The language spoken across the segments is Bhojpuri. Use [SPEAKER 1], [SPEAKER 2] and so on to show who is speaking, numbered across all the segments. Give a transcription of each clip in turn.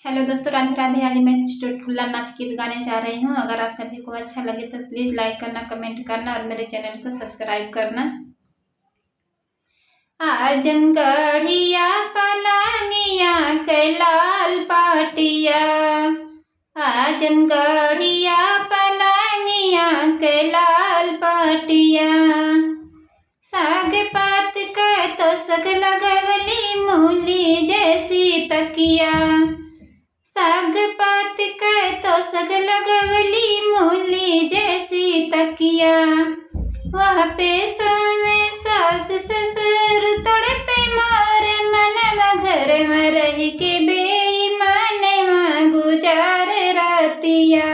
[SPEAKER 1] हेलो दोस्तों, राधे राधे। आज मैं चुटकुला नाच गीत गाने जा रही हूँ। अगर आप सभी को अच्छा लगे तो प्लीज़ लाइक करना, कमेंट करना और मेरे चैनल को सब्सक्राइब करना। आजमगढ़िया पलांगिया कैलाल पाटिया, आजमगढ़िया पलांगिया कैलाल पाटिया। साग पात का तो सग लगवली मूली जैसी तकिया, साग पात का तो सग लगवली मूली जैसी तकिया। वह पे में सास ससुर तड़पे मारे मनवा घर में रह के बेईमान गुजार रातिया,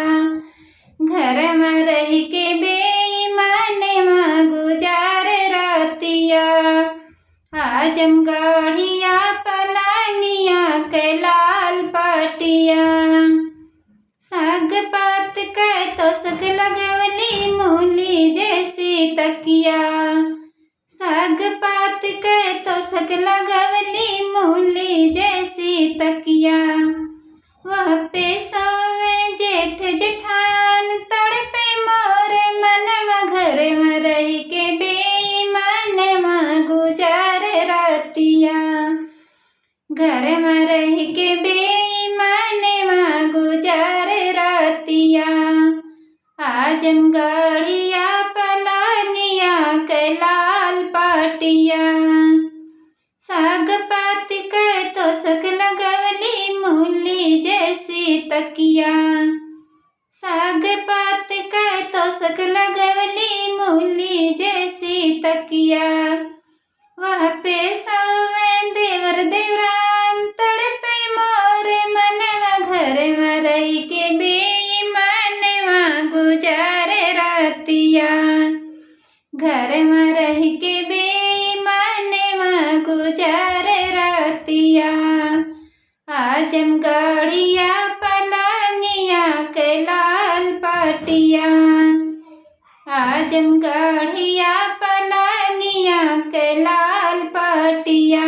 [SPEAKER 1] घर में रह के बेईमान गुजार रातिया। आजमगढ़िया पलांगिया कैलाल पाटिया, साग पात का तो सग लगवली मूली जैसी तकिया, साग पात का तो सग लगवली मूली जैसी तकिया। वह पे सोवे जेठ जेठान तड़पे मोरे मनवा घर में रह के बेईमान गुजार रातिया, घर में रह के बेईमान गुजार रातिया। आजमगढ़िया पलांगिया कैलाल पाटिया, साग पात का तो सग लगवली मूली जैसी तकिया, साग पात का तो सग लगवली मूली जैसी तकिया। वह पे सोवे देवर देवरान तड़पे मोरे मनवा घर में रह के बेईमान गुजार रातिया, घर में रह के बेईमान गुजार रातिया। आजमगढ़िया पलांगिया कैलाल पाटिया, आजमगढ़िया पलांगिया कैलाल पाटिया।